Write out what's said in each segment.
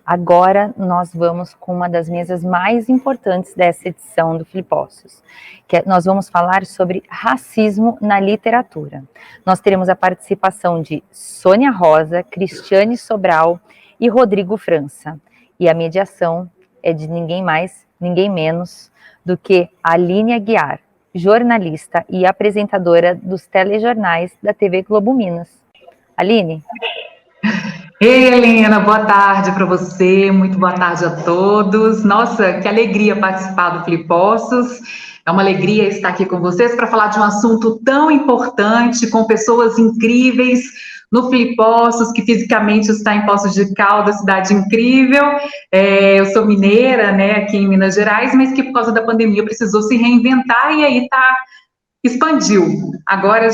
Agora nós vamos com uma das mesas mais importantes dessa edição do Flipócios, nós vamos falar sobre racismo na literatura. Nós teremos a participação de Sônia Rosa, Cristiane Sobral e Rodrigo França. E a mediação é de ninguém mais, ninguém menos do que Aline Aguiar, jornalista e apresentadora dos telejornais da TV Globo Minas. Aline? Ei, Helena, boa tarde para você, muito boa tarde a todos. Nossa, que alegria participar do Flipócios. É uma alegria estar aqui com vocês para falar de um assunto tão importante, com pessoas incríveis no Flipócios, que fisicamente está em Poços de Caldas, cidade incrível. Eu sou mineira, né, aqui em Minas Gerais, mas que por causa da pandemia precisou se reinventar e aí expandiu. Agora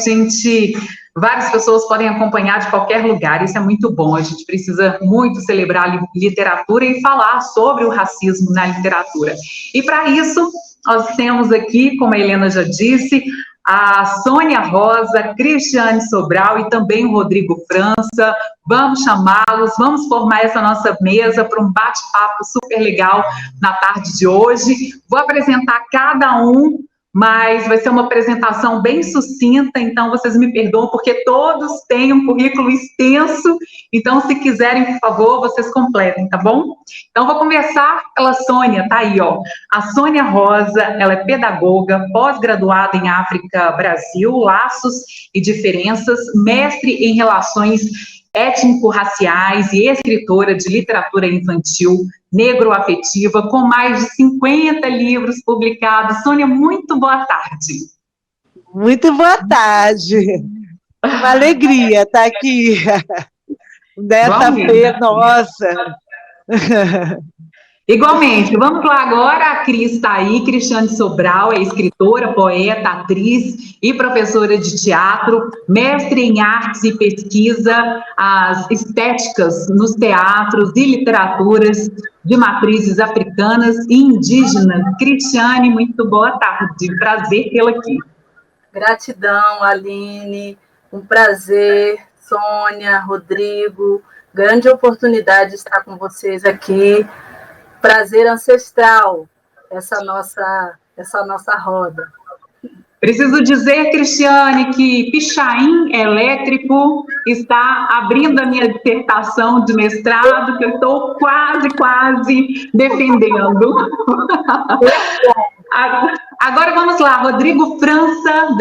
várias pessoas podem acompanhar de qualquer lugar, isso é muito bom. A gente precisa muito celebrar a literatura e falar sobre o racismo na literatura. E para isso, nós temos aqui, como a Helena já disse, a Sônia Rosa, Cristiane Sobral e também o Rodrigo França. Vamos chamá-los, vamos formar essa nossa mesa para um bate-papo super legal na tarde de hoje. Vou apresentar cada um, mas vai ser uma apresentação bem sucinta, então vocês me perdoam, porque todos têm um currículo extenso, então se quiserem, por favor, vocês completem, tá bom? Então vou começar pela Sônia, tá aí, ó. A Sônia Rosa, ela é pedagoga, pós-graduada em África, Brasil, Laços e Diferenças, mestre em Relações étnico-raciais e escritora de literatura infantil negro-afetiva, com mais de 50 livros publicados. Sônia, muito boa tarde. Muito boa tarde. Uma alegria estar aqui nessa feira, nossa. Igualmente, vamos lá agora, a Cris está aí, Cristiane Sobral, é escritora, poeta, atriz e professora de teatro, mestre em artes e pesquisa, as estéticas nos teatros e literaturas de matrizes africanas e indígenas. Cristiane, muito boa tarde, prazer tê-la aqui. Gratidão, Aline, um prazer, Sônia, Rodrigo, grande oportunidade estar com vocês aqui. Prazer ancestral, essa nossa roda. Preciso dizer, Cristiane, que Pichain Elétrico está abrindo a minha dissertação de mestrado, que eu estou quase defendendo. Agora vamos lá, Rodrigo França,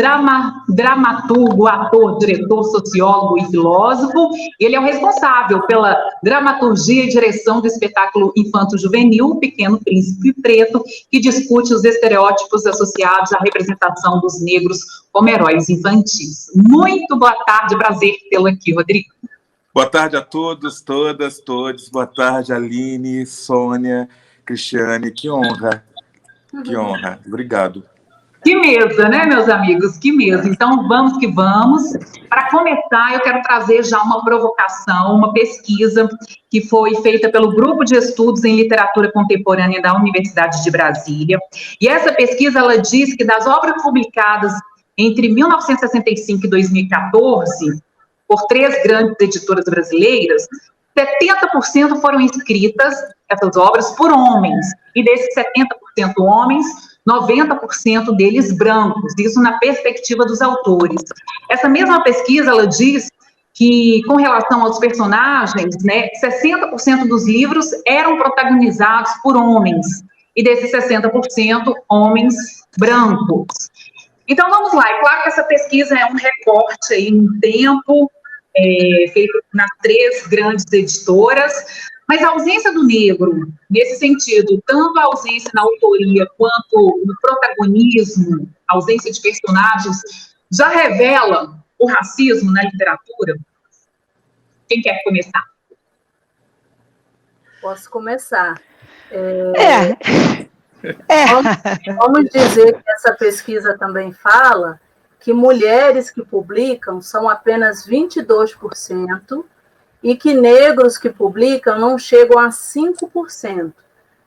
dramaturgo, ator, diretor, sociólogo e filósofo. Ele é o responsável pela dramaturgia e direção do espetáculo infanto-juvenil Pequeno Príncipe Preto, que discute os estereótipos associados à representação dos negros como heróis infantis. Muito boa tarde, prazer tê-lo aqui, Rodrigo. Boa tarde a todos, todas, todos. Boa tarde, Aline, Sônia, Cristiane, que honra. Que honra, obrigado. Que mesa, né, meus amigos? Que mesa. Então, vamos que vamos. Para começar, eu quero trazer já uma provocação, uma pesquisa que foi feita pelo Grupo de Estudos em Literatura Contemporânea da Universidade de Brasília. E essa pesquisa, ela diz que das obras publicadas entre 1965 e 2014, por 3 grandes editoras brasileiras, 70% foram escritas, essas obras, por homens. E desses 70% homens, 90% deles brancos, isso na perspectiva dos autores. Essa mesma pesquisa, ela diz que, com relação aos personagens, né, 60% dos livros eram protagonizados por homens, e desses 60%, homens brancos. Então, vamos lá, é claro que essa pesquisa é um recorte aí no tempo, feito nas 3 grandes editoras, mas a ausência do negro, nesse sentido, tanto a ausência na autoria quanto no protagonismo, a ausência de personagens, já revela o racismo na literatura? Quem quer começar? Posso começar. Vamos dizer que essa pesquisa também fala que mulheres que publicam são apenas 22%, e que negros que publicam não chegam a 5%.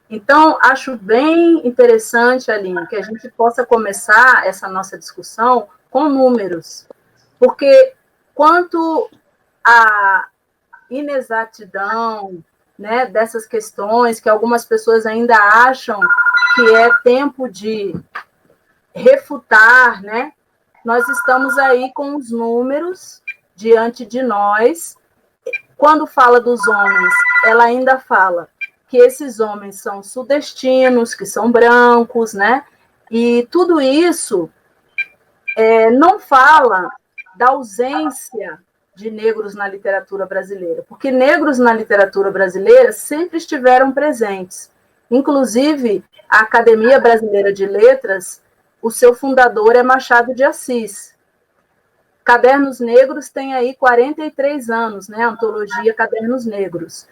Então, acho bem interessante, Aline, que a gente possa começar essa nossa discussão com números, porque quanto à inexatidão, né, dessas questões, que algumas pessoas ainda acham que é tempo de refutar, né? Nós estamos aí com os números diante de nós. Quando fala dos homens, ela ainda fala que esses homens são sudestinos, que são brancos, né? E tudo isso não fala da ausência de negros na literatura brasileira, porque negros na literatura brasileira sempre estiveram presentes. Inclusive, a Academia Brasileira de Letras, o seu fundador é Machado de Assis. Cadernos Negros tem aí 43 anos, né? A antologia Cadernos Negros.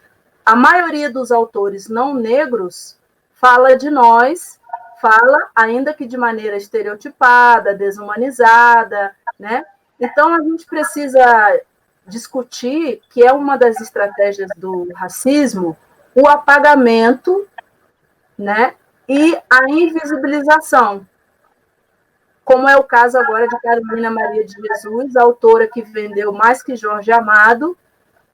A maioria dos autores não negros fala de nós, fala, ainda que de maneira estereotipada, desumanizada, né? Então, a gente precisa discutir que é uma das estratégias do racismo o apagamento, né, e a invisibilização, como é o caso agora de Carolina Maria de Jesus, autora que vendeu mais que Jorge Amado,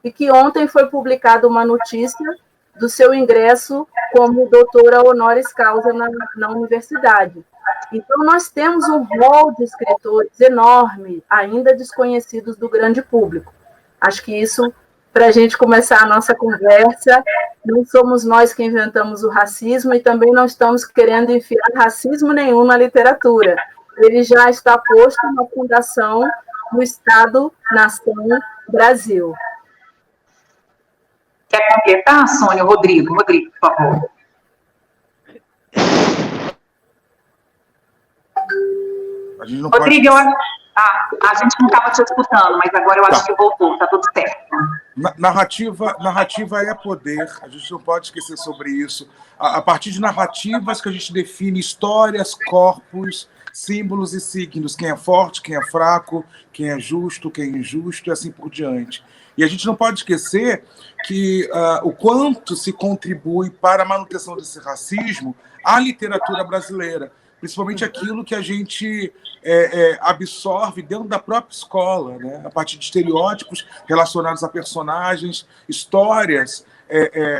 e que ontem foi publicada uma notícia do seu ingresso como doutora honoris causa na universidade. Então, nós temos um rol de escritores enorme, ainda desconhecidos do grande público. Acho que isso, para a gente começar a nossa conversa, não somos nós que inventamos o racismo e também não estamos querendo enfiar racismo nenhum na literatura. Ele já está posto na fundação do Estado-Nação Brasil. Quer completar, Sônia? Rodrigo, por favor. Rodrigo, a gente não estava te escutando, mas agora eu acho que voltou, está tudo certo. Narrativa é poder, a gente não pode esquecer sobre isso. A partir de narrativas que a gente define histórias, corpos, símbolos e signos, quem é forte, quem é fraco, quem é justo, quem é injusto, e assim por diante. E a gente não pode esquecer que o quanto se contribui para a manutenção desse racismo a literatura brasileira, principalmente aquilo que a gente absorve dentro da própria escola, né? A partir de estereótipos relacionados a personagens, histórias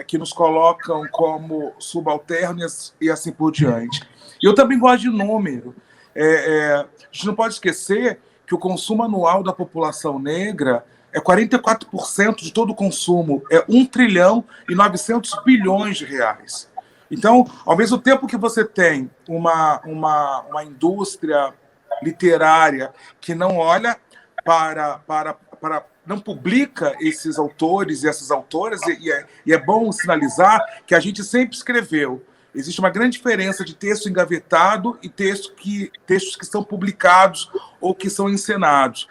que nos colocam como subalternos e assim por diante. E eu também gosto de número. A gente não pode esquecer que o consumo anual da população negra é 44% de todo o consumo, é 1 trilhão e 900 bilhões de reais. Então, ao mesmo tempo que você tem uma indústria literária que não olha não publica esses autores e essas autoras, e é bom sinalizar que a gente sempre escreveu. Existe uma grande diferença de texto engavetado e textos que são publicados ou que são encenados.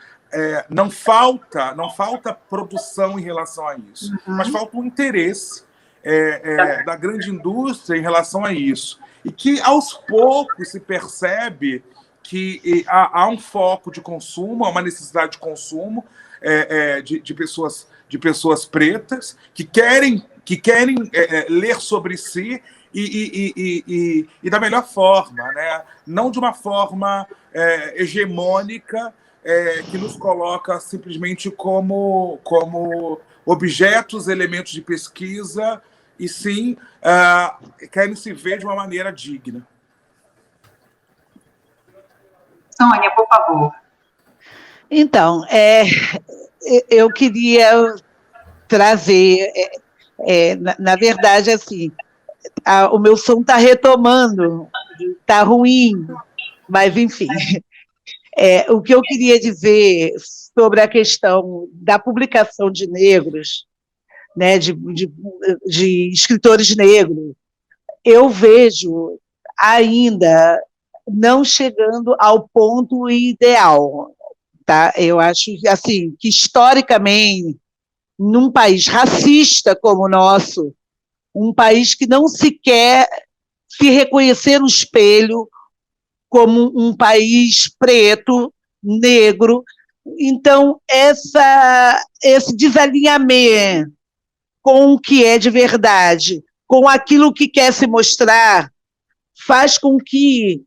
Não falta produção em relação a isso, mas falta um interesse da grande indústria em relação a isso. E que, aos poucos, se percebe que há um foco de consumo, há uma necessidade de consumo de pessoas pretas que querem ler sobre si e da melhor forma, né? Não de uma forma hegemônica que nos coloca simplesmente como objetos, elementos de pesquisa, e sim querem se ver de uma maneira digna. Sônia, por favor. Então, eu queria trazer, na verdade, assim, o meu som está retomando, está ruim, mas, enfim. O que eu queria dizer sobre a questão da publicação de negros, né, de escritores negros, eu vejo ainda não chegando ao ponto ideal. Tá? Eu acho assim, que, historicamente, num país racista como o nosso, um país que não se quer se reconhecer no espelho como um país preto, negro, então esse desalinhamento com o que é de verdade, com aquilo que quer se mostrar, faz com que,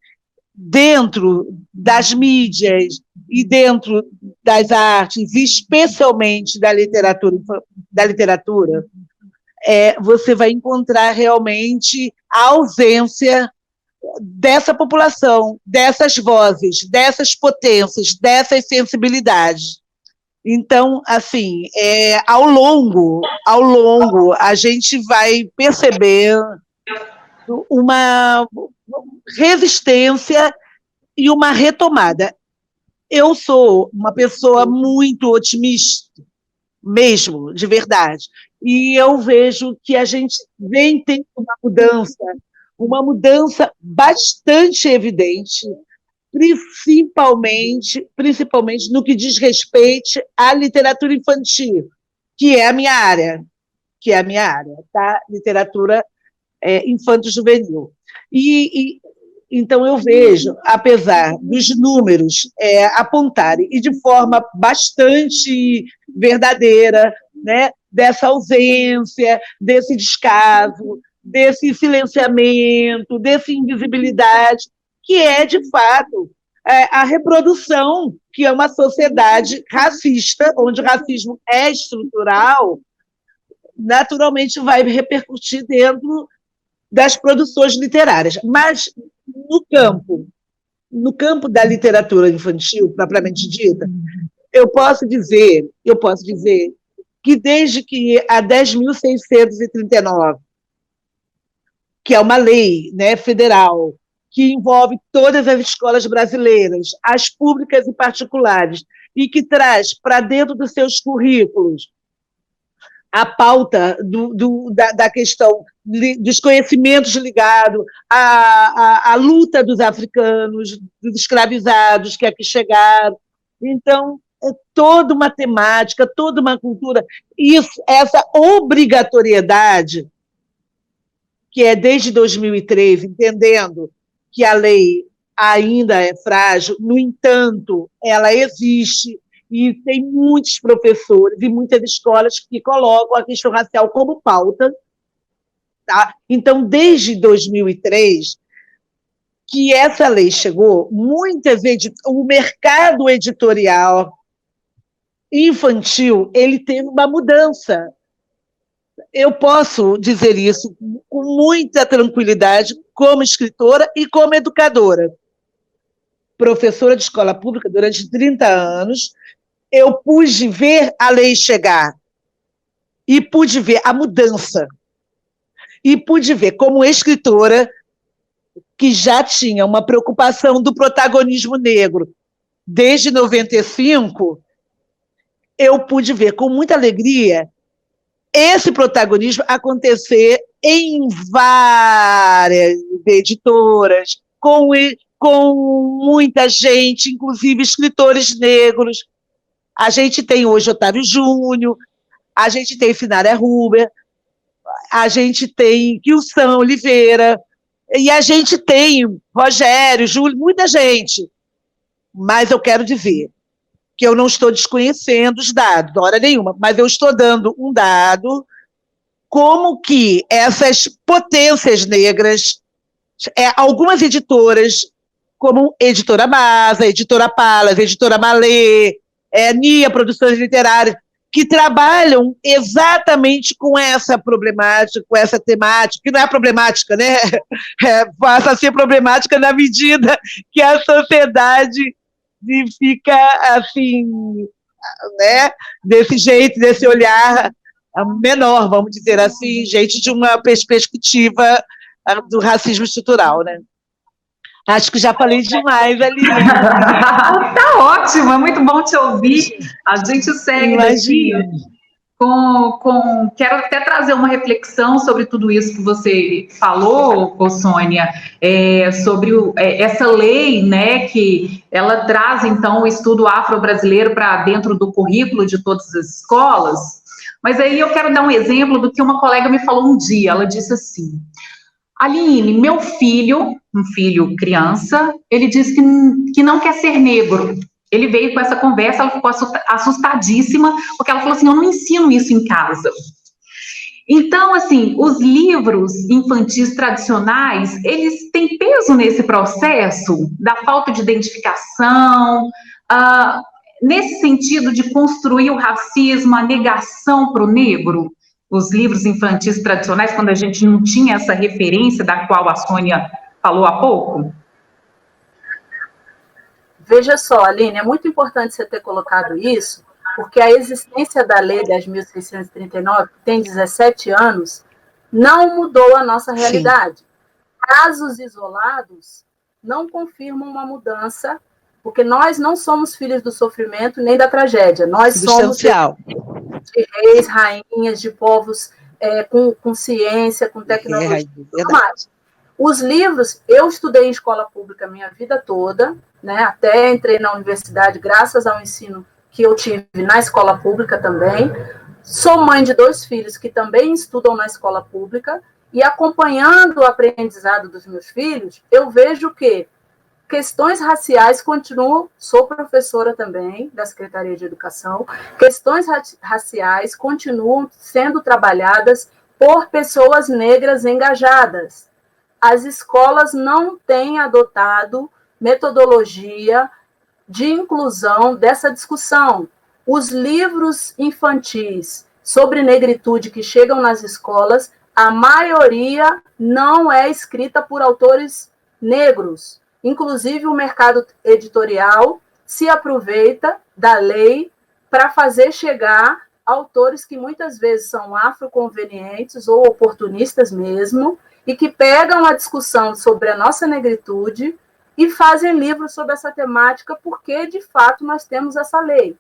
dentro das mídias e dentro das artes, especialmente da literatura, você vai encontrar realmente a ausência dessa população, dessas vozes, dessas potências, dessas sensibilidades. Então, assim, ao longo, a gente vai perceber uma resistência e uma retomada. Eu sou uma pessoa muito otimista, mesmo, de verdade, e eu vejo que a gente vem tendo uma mudança bastante evidente, principalmente no que diz respeito à literatura infantil, que é a minha área, tá? Literatura infanto-juvenil. Então, eu vejo, apesar dos números apontarem, e de forma bastante verdadeira, né, dessa ausência, desse descaso, desse silenciamento, dessa invisibilidade, que é, de fato, a reprodução, que é uma sociedade racista, onde o racismo é estrutural, naturalmente vai repercutir dentro das produções literárias. Mas, no campo da literatura infantil, propriamente dita, eu posso dizer que desde que a 10.639, que é uma lei, né, federal, que envolve todas as escolas brasileiras, as públicas e particulares, e que traz para dentro dos seus currículos a pauta da questão dos conhecimentos ligados à luta dos africanos, dos escravizados que aqui chegaram. Então, é toda uma temática, toda uma cultura. Essa obrigatoriedade, que é desde 2003, entendendo que a lei ainda é frágil, no entanto, ela existe, e tem muitos professores e muitas escolas que colocam a questão racial como pauta. Tá? Então, desde 2003, que essa lei chegou, o mercado editorial infantil ele teve uma mudança. Eu posso dizer isso com muita tranquilidade, como escritora e como educadora. Professora de escola pública durante 30 anos, eu pude ver a lei chegar, e pude ver a mudança, e pude ver como escritora, que já tinha uma preocupação do protagonismo negro desde 95, eu pude ver com muita alegria esse protagonismo acontecer em várias editoras, com muita gente, inclusive escritores negros. A gente tem hoje Otávio Júnior, a gente tem Sinária Huber, a gente tem Kilson Oliveira, e a gente tem Rogério, Júlio, muita gente. Mas eu quero dizer que eu não estou desconhecendo os dados, de hora nenhuma, mas eu estou dando um dado como que essas potências negras, algumas editoras, como Editora Masa, Editora Palas, Editora Malê, NIA Produções Literárias, que trabalham exatamente com essa problemática, com essa temática, que não é problemática, né? Passa a ser problemática na medida que a sociedade fica assim, né? Desse jeito, desse olhar menor, vamos dizer assim, gente de uma perspectiva do racismo estrutural, né? Acho que já falei demais ali. Tá ótimo, é muito bom te ouvir. A gente segue daqui quero até trazer uma reflexão sobre tudo isso que você falou, Sônia, sobre essa lei, né, que ela traz, então, o estudo afro-brasileiro para dentro do currículo de todas as escolas. Mas aí eu quero dar um exemplo do que uma colega me falou um dia. Ela disse assim: Aline, meu filho, um filho criança, ele disse que não quer ser negro. Ele veio com essa conversa, ela ficou assustadíssima, porque ela falou assim, eu não ensino isso em casa. Então, assim, os livros infantis tradicionais, eles têm peso nesse processo da falta de identificação, nesse sentido de construir o racismo, a negação para o negro. os livros infantis tradicionais, quando a gente não tinha essa referência da qual a Sônia falou há pouco? Veja só, Aline, é muito importante você ter colocado isso, porque a existência da Lei 10.639, que tem 17 anos, não mudou a nossa realidade. Sim. Casos isolados não confirmam uma mudança, porque nós não somos filhos do sofrimento nem da tragédia. Nós somos de reis, rainhas, de povos com ciência, com tecnologia. Os livros, eu estudei em escola pública a minha vida toda, né? Até entrei na universidade graças ao ensino que eu tive na escola pública também. Sou mãe de 2 filhos que também estudam na escola pública, e acompanhando o aprendizado dos meus filhos, eu vejo que questões raciais continuam, sou professora também da Secretaria de Educação, questões raciais continuam sendo trabalhadas por pessoas negras engajadas. As escolas não têm adotado metodologia de inclusão dessa discussão. Os livros infantis sobre negritude que chegam nas escolas, a maioria não é escrita por autores negros. Inclusive, o mercado editorial se aproveita da lei para fazer chegar autores que muitas vezes são afroconvenientes ou oportunistas mesmo, e que pegam a discussão sobre a nossa negritude e fazem livros sobre essa temática, porque, de fato, nós temos essa lei.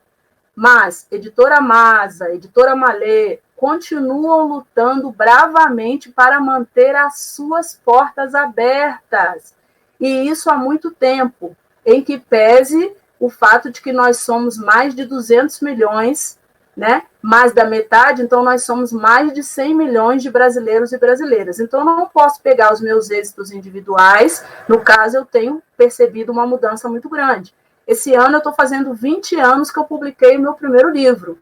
Mas Editora Masa, Editora Malê, continuam lutando bravamente para manter as suas portas abertas. E isso há muito tempo, em que pese o fato de que nós somos mais de 200 milhões, né? Mais da metade, então nós somos mais de 100 milhões de brasileiros e brasileiras. Então, eu não posso pegar os meus êxitos individuais, no caso, eu tenho percebido uma mudança muito grande. Esse ano eu estou fazendo 20 anos que eu publiquei o meu primeiro livro.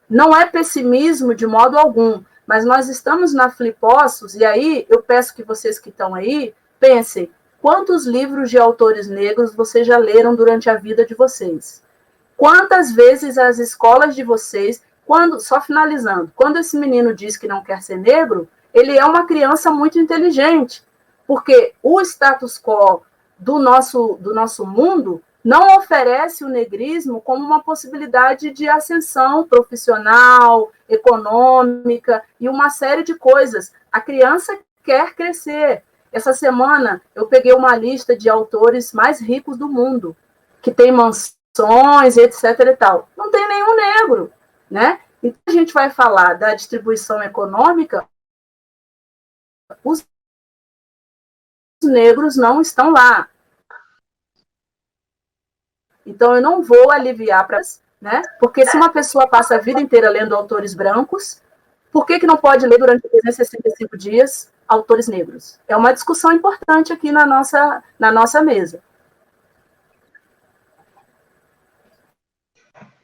Não é pessimismo de modo algum, mas nós estamos na Flipossos, e aí eu peço que vocês que estão aí, pensem, quantos livros de autores negros vocês já leram durante a vida de vocês? Quantas vezes as escolas de vocês, só finalizando, quando esse menino diz que não quer ser negro, ele é uma criança muito inteligente, porque o status quo do nosso mundo não oferece o negrismo como uma possibilidade de ascensão profissional, econômica e uma série de coisas. A criança quer crescer. Essa semana eu peguei uma lista de autores mais ricos do mundo, que tem mansões, etc. e tal. Não tem nenhum negro, né? Então, a gente vai falar da distribuição econômica, os negros não estão lá. Então, eu não vou aliviar para, né? Porque se uma pessoa passa a vida inteira lendo autores brancos, por que não pode ler durante 365 dias autores negros? É uma discussão importante aqui na nossa mesa.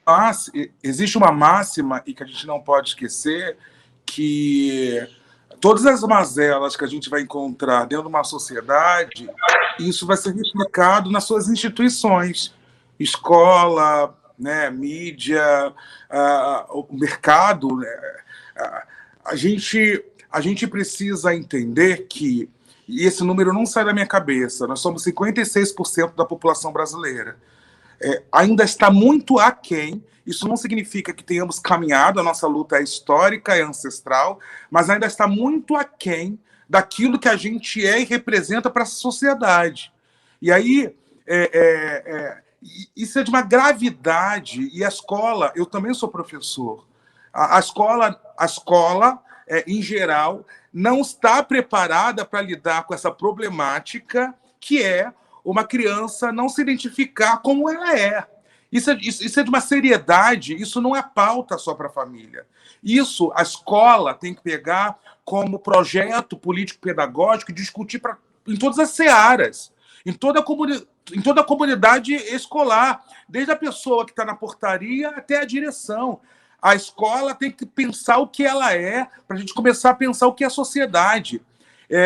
Mas existe uma máxima, e que a gente não pode esquecer, que todas as mazelas que a gente vai encontrar dentro de uma sociedade, isso vai ser replicado nas suas instituições. Escola, né, mídia, o mercado. Né, a gente precisa entender que, e esse número não sai da minha cabeça, nós somos 56% da população brasileira. Ainda está muito aquém. Isso não significa que tenhamos caminhado, a nossa luta é histórica, é ancestral, mas ainda está muito aquém daquilo que a gente é e representa para essa sociedade. E aí, isso é de uma gravidade, e a escola, eu também sou professor, a escola em geral, não está preparada para lidar com essa problemática que é uma criança não se identificar como ela é. Isso é de uma seriedade, isso não é pauta só para a família. Isso a escola tem que pegar como projeto político-pedagógico e discutir em todas as searas, em toda a comunidade escolar, desde a pessoa que está na portaria até a direção. A escola tem que pensar o que ela é, para a gente começar a pensar o que é a sociedade.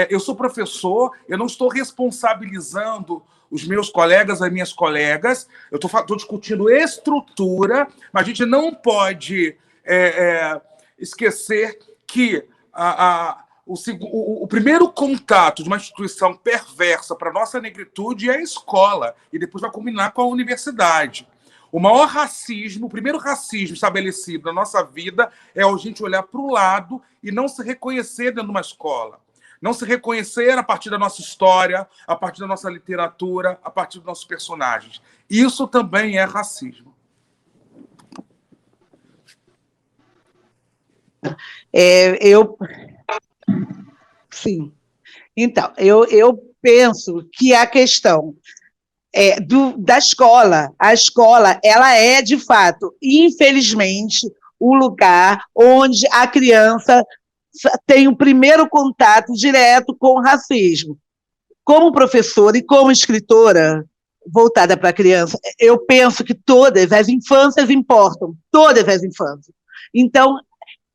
Eu sou professor, eu não estou responsabilizando os meus colegas, as minhas colegas, eu estou discutindo estrutura, mas a gente não pode esquecer que o primeiro contato de uma instituição perversa para a nossa negritude é a escola, e depois vai culminar com a universidade. O maior racismo, o primeiro racismo estabelecido na nossa vida é a gente olhar para o lado e não se reconhecer dentro de uma escola. Não se reconhecer a partir da nossa história, a partir da nossa literatura, a partir dos nossos personagens. Isso também é racismo. Sim. Então, eu penso que a questão da escola, a escola, ela é, de fato, infelizmente, o lugar onde a criança tem o primeiro contato direto com o racismo. Como professora e como escritora voltada para a criança, eu penso que todas as infâncias importam, todas as infâncias. Então,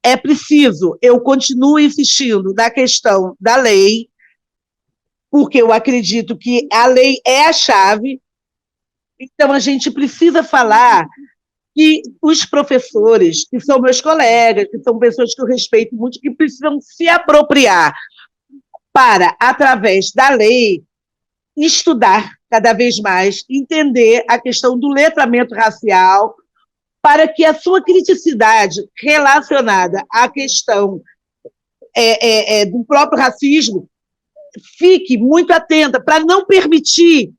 é preciso, eu continuo insistindo na questão da lei, porque eu acredito que a lei é a chave. Então, a gente precisa falar que os professores, que são meus colegas, que são pessoas que eu respeito muito, que precisam se apropriar para, através da lei, estudar cada vez mais, entender a questão do letramento racial, para que a sua criticidade relacionada à questão do próprio racismo fique muito atenta, para não permitir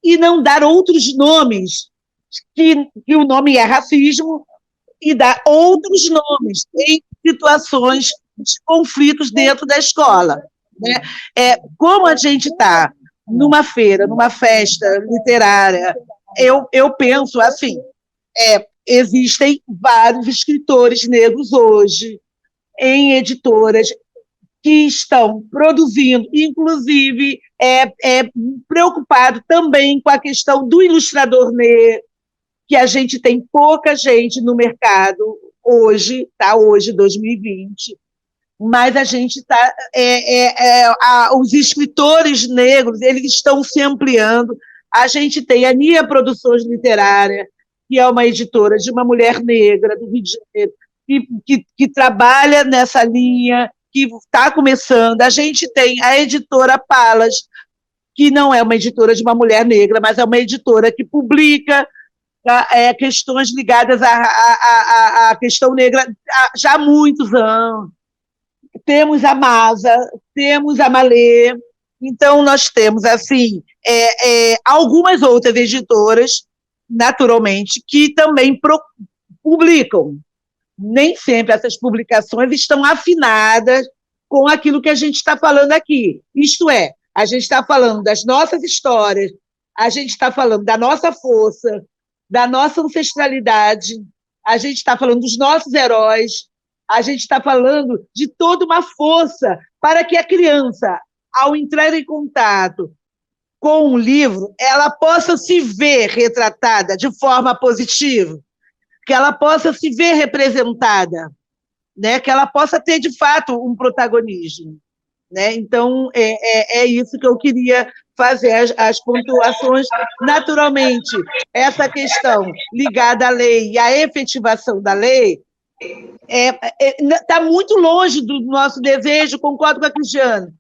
e não dar outros nomes, que o nome é racismo, e dar outros nomes em situações de conflitos dentro da escola. Né? Como a gente está numa feira, numa festa literária, eu penso assim, existem vários escritores negros hoje em editoras que estão produzindo, inclusive preocupado também com a questão do ilustrador negro, que a gente tem pouca gente no mercado hoje, tá? Hoje, 2020, mas a gente está... os escritores negros, eles estão se ampliando. A gente tem a Nia Produções Literárias, que é uma editora de uma mulher negra do Rio de Janeiro, que trabalha nessa linha, que está começando. A gente tem a editora Palas, que não é uma editora de uma mulher negra, mas é uma editora que publica questões ligadas à questão negra já há muitos anos. Temos a Masa, temos a Malê, então nós temos assim algumas outras editoras, naturalmente, que também publicam. Nem sempre essas publicações estão afinadas com aquilo que a gente está falando aqui. Isto é, a gente está falando das nossas histórias, a gente está falando da nossa força, da nossa ancestralidade, a gente está falando dos nossos heróis, a gente está falando de toda uma força para que a criança, ao entrar em contato com um livro, ela possa se ver retratada de forma positiva, que ela possa se ver representada, né? Que ela possa ter, de fato, um protagonismo. Né? Então, é isso que eu queria fazer, as pontuações. Naturalmente, essa questão ligada à lei e à efetivação da lei está muito longe do nosso desejo, concordo com a Cristiane,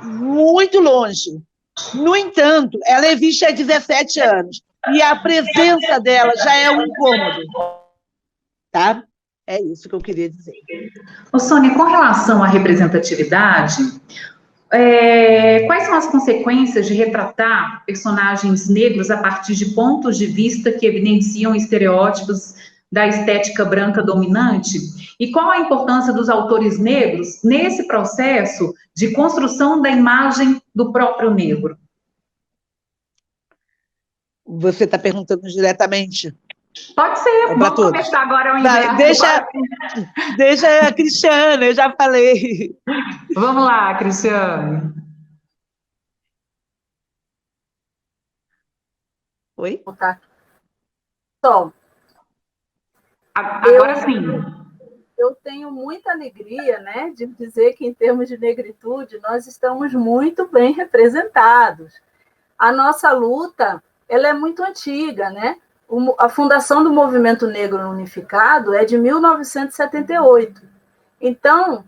muito longe. No entanto, ela existe há 17 anos, e a presença dela já é um incômodo. Tá? É isso que eu queria dizer. Ô, Sônia, com relação à representatividade, quais são as consequências de retratar personagens negros a partir de pontos de vista que evidenciam estereótipos da estética branca dominante? E qual a importância dos autores negros nesse processo de construção da imagem do próprio negro? Você está perguntando diretamente? Pode ser, vamos começar agora ao inverso. Deixa a Cristiane, eu já falei. Vamos lá, Cristiane. Oi? Tá. Só. Agora sim. Eu tenho muita alegria, né, de dizer que, em termos de negritude, nós estamos muito bem representados. A nossa luta, ela é muito antiga, né? A fundação do Movimento Negro Unificado é de 1978. Então,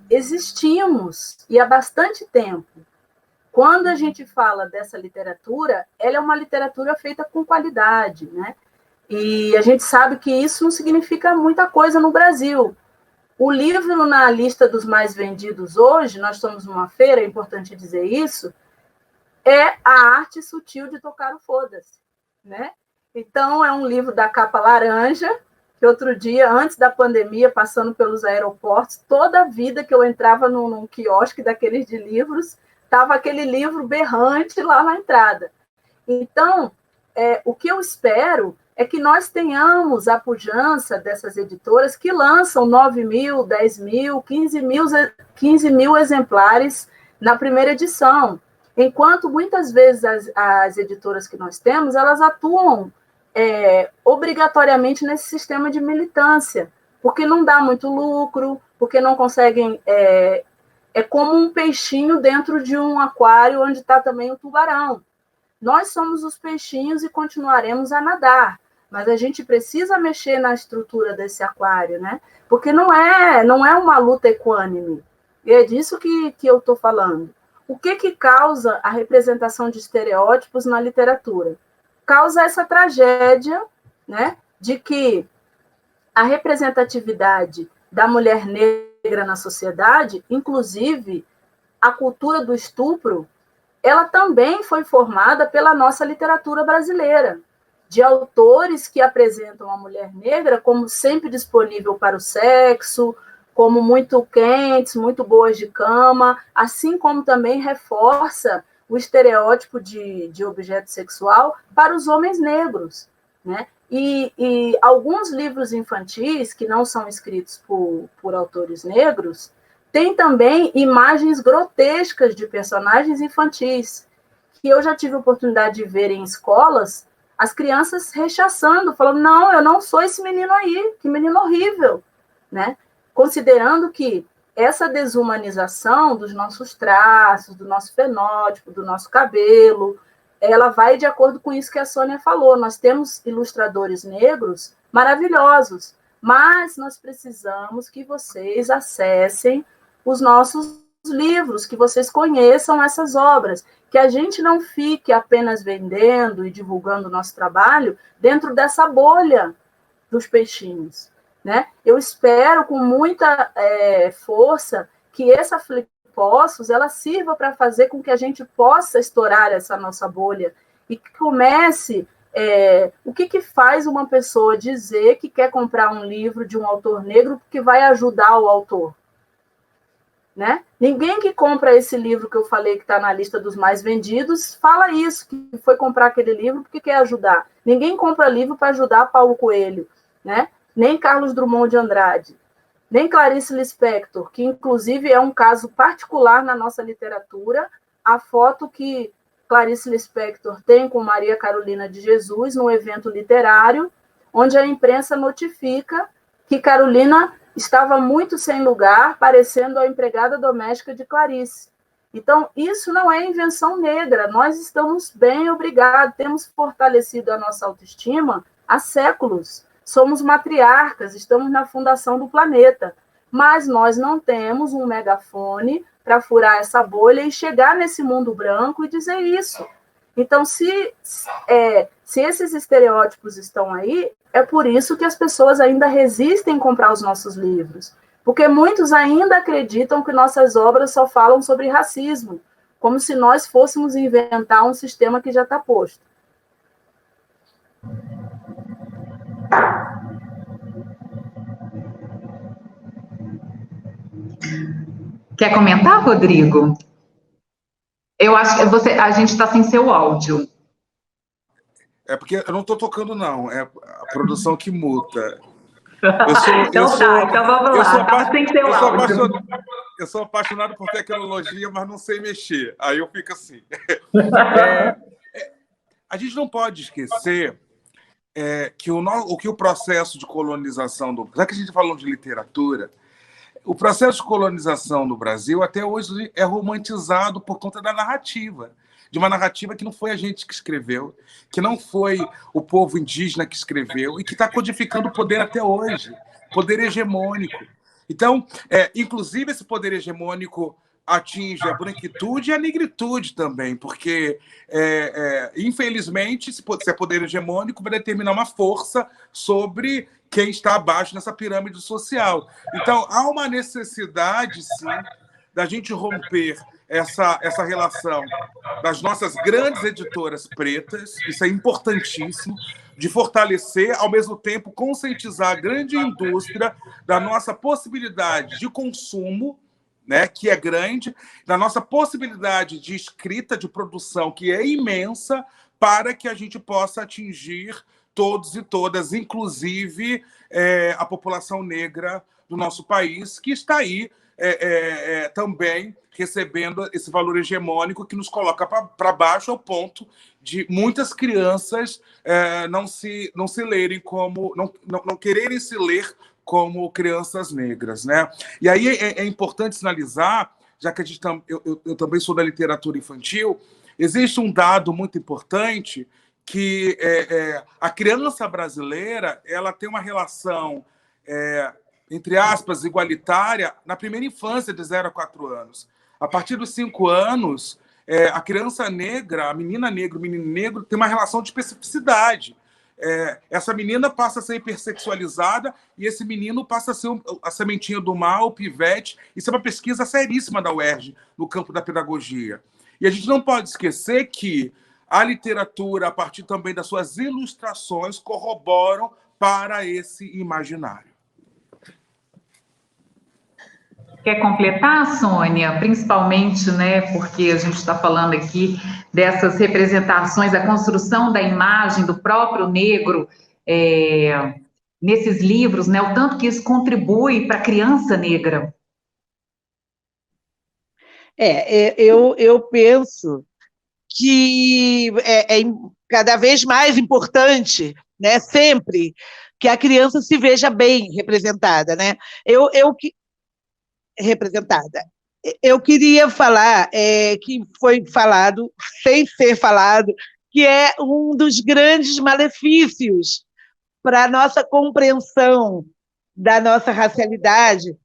existimos, e há bastante tempo. Quando a gente fala dessa literatura, ela é uma literatura feita com qualidade, né? E a gente sabe que isso não significa muita coisa no Brasil. O livro na lista dos mais vendidos hoje, nós estamos numa feira, é importante dizer isso, é A Arte Sutil de Tocar o Foda-se, né? Então, é um livro da capa laranja, que outro dia, antes da pandemia, passando pelos aeroportos, toda a vida que eu entrava num quiosque daqueles de livros, estava aquele livro berrante lá na entrada. Então, o que eu espero é que nós tenhamos a pujança dessas editoras que lançam 9 mil, 10 mil, 15 mil exemplares na primeira edição, enquanto muitas vezes as editoras que nós temos, elas atuam obrigatoriamente nesse sistema de militância, porque não dá muito lucro, porque não conseguem... É como um peixinho dentro de um aquário onde está também o tubarão. Nós somos os peixinhos e continuaremos a nadar, mas a gente precisa mexer na estrutura desse aquário, né? Porque não é uma luta equânime. E é disso que eu estou falando. O que causa a representação de estereótipos na literatura? Causa essa tragédia, né, de que a representatividade da mulher negra na sociedade, inclusive a cultura do estupro, ela também foi formada pela nossa literatura brasileira, de autores que apresentam a mulher negra como sempre disponível para o sexo, como muito quentes, muito boas de cama, assim como também reforça o estereótipo de objeto sexual para os homens negros, né? E alguns livros infantis, que não são escritos por autores negros, têm também imagens grotescas de personagens infantis, que eu já tive a oportunidade de ver em escolas, as crianças rechaçando, falando, não, eu não sou esse menino aí, que menino horrível, né? Considerando que essa desumanização dos nossos traços, do nosso fenótipo, do nosso cabelo, ela vai de acordo com isso que a Sônia falou. Nós temos ilustradores negros maravilhosos, mas nós precisamos que vocês acessem os nossos livros, que vocês conheçam essas obras, que a gente não fique apenas vendendo e divulgando o nosso trabalho dentro dessa bolha dos peixinhos, né? Eu espero com muita força que essa Flippostos ela sirva para fazer com que a gente possa estourar essa nossa bolha e que comece... o que faz uma pessoa dizer que quer comprar um livro de um autor negro porque vai ajudar o autor? Né? Ninguém que compra esse livro que eu falei que está na lista dos mais vendidos fala isso, que foi comprar aquele livro porque quer ajudar. Ninguém compra livro para ajudar Paulo Coelho, né? Nem Carlos Drummond de Andrade, nem Clarice Lispector, que inclusive é um caso particular na nossa literatura, a foto que Clarice Lispector tem com Maria Carolina de Jesus no evento literário, onde a imprensa notifica que Carolina estava muito sem lugar, parecendo a empregada doméstica de Clarice. Então, isso não é invenção negra, nós estamos bem, obrigado, temos fortalecido a nossa autoestima há séculos. Somos matriarcas, estamos na fundação do planeta, mas nós não temos um megafone para furar essa bolha e chegar nesse mundo branco e dizer isso. Então, se esses estereótipos estão aí, é por isso que as pessoas ainda resistem em comprar os nossos livros, porque muitos ainda acreditam que nossas obras só falam sobre racismo, como se nós fôssemos inventar um sistema que já está posto. Quer comentar, Rodrigo? Eu acho que a gente está sem seu áudio. É porque eu não estou tocando, não. É a produção que muta. Então vamos lá. Eu sou apaixonado por tecnologia, mas não sei mexer. Aí eu fico assim. A gente não pode esquecer que o processo de colonização já que a gente falou de literatura, o processo de colonização no Brasil até hoje é romantizado por conta da narrativa, de uma narrativa que não foi a gente que escreveu, que não foi o povo indígena que escreveu e que está codificando o poder até hoje, poder hegemônico. Então, inclusive, esse poder hegemônico atinge a branquitude e a negritude também, porque, infelizmente, se é poder hegemônico, vai determinar uma força sobre quem está abaixo nessa pirâmide social. Então, há uma necessidade, sim, da gente romper essa relação das nossas grandes editoras pretas, isso é importantíssimo, de fortalecer, ao mesmo tempo, conscientizar a grande indústria da nossa possibilidade de consumo, né, que é grande, da nossa possibilidade de escrita, de produção, que é imensa, para que a gente possa atingir todos e todas, inclusive a população negra do nosso país, que está aí também recebendo esse valor hegemônico que nos coloca para baixo, ao ponto de muitas crianças não se lerem como, não quererem se ler como crianças negras, né? E aí é importante sinalizar, já que eu também sou da literatura infantil, existe um dado muito importante que a criança brasileira ela tem uma relação, entre aspas, igualitária na primeira infância, de 0 a 4 anos. A partir dos 5 anos, a criança negra, a menina negra, o menino negro, tem uma relação de especificidade. Essa menina passa a ser hipersexualizada e esse menino passa a ser a sementinha do mal, o pivete. Isso é uma pesquisa seríssima da UERJ no campo da pedagogia. E a gente não pode esquecer que a literatura, a partir também das suas ilustrações, corroboram para esse imaginário. Quer completar, Sônia? Principalmente, né, porque a gente está falando aqui dessas representações, a construção da imagem do próprio negro nesses livros, né, o tanto que isso contribui para a criança negra. Eu penso que é cada vez mais importante, né, sempre, que a criança se veja bem representada, né? Representada. Eu queria falar que foi falado, sem ser falado, que é um dos grandes malefícios para a nossa compreensão da nossa racialidade,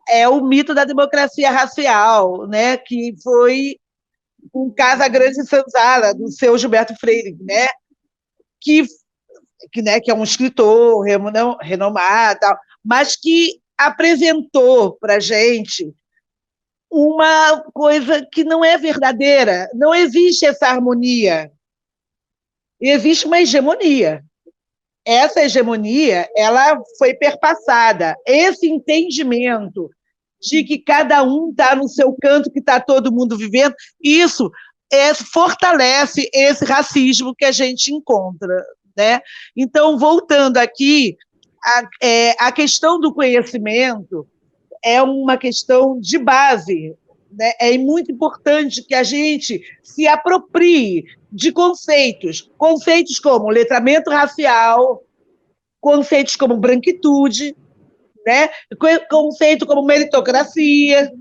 é o mito da democracia racial, né, que foi um Casa Grande e Senzala, do seu Gilberto Freire, né, que é um escritor renomado, mas que apresentou para a gente uma coisa que não é verdadeira. Não existe essa harmonia. Existe uma hegemonia. Essa hegemonia ela foi perpassada. Esse entendimento de que cada um está no seu canto, que está todo mundo vivendo, isso fortalece esse racismo que a gente encontra, né? Então, voltando aqui, a questão do conhecimento é uma questão de base, né? É muito importante que a gente se aproprie de conceitos como letramento racial, conceitos como branquitude, né? Conceito como meritocracia.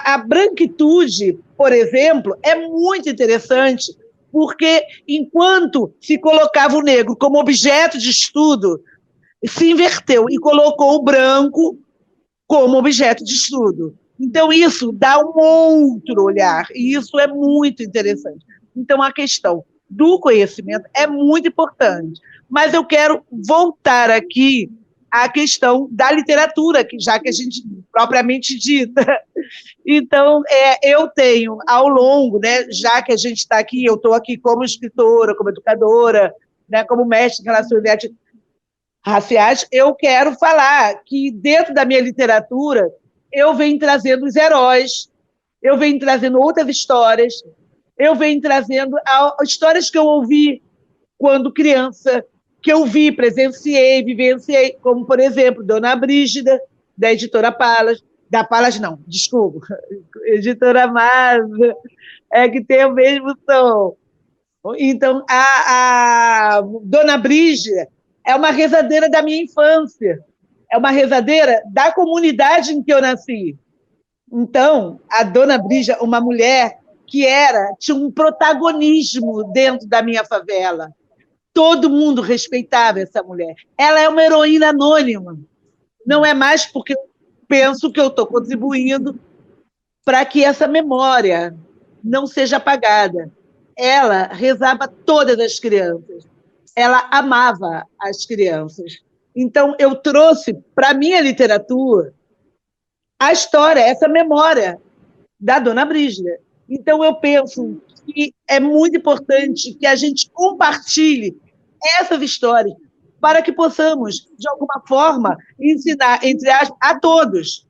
A branquitude, por exemplo, é muito interessante, porque enquanto se colocava o negro como objeto de estudo, se inverteu e colocou o branco como objeto de estudo. Então, isso dá um outro olhar, e isso é muito interessante. Então, a questão do conhecimento é muito importante. Mas eu quero voltar aqui à questão da literatura, já que a gente propriamente dita. Então, eu tenho, ao longo, né, já que a gente está aqui, eu estou aqui como escritora, como educadora, né, como mestre em relações raciais, eu quero falar que, dentro da minha literatura, eu venho trazendo os heróis, eu venho trazendo outras histórias, eu venho trazendo histórias que eu ouvi quando criança, que eu vi, presenciei, vivenciei, como, por exemplo, Dona Brígida, da editora Palas, editora Masa, que tem o mesmo tom. Então, a Dona Brígida é uma rezadeira da minha infância, é uma rezadeira da comunidade em que eu nasci. Então, a Dona Brígida, uma mulher que tinha um protagonismo dentro da minha favela. Todo mundo respeitava essa mulher. Ela é uma heroína anônima, Não é mais porque eu penso que eu estou contribuindo para que essa memória não seja apagada. Ela rezava todas as crianças, ela amava as crianças. Então, eu trouxe para a minha literatura a história, essa memória da Dona Brígida. Então, eu penso que é muito importante que a gente compartilhe essas histórias para que possamos, de alguma forma, ensinar, entre aspas, a todos,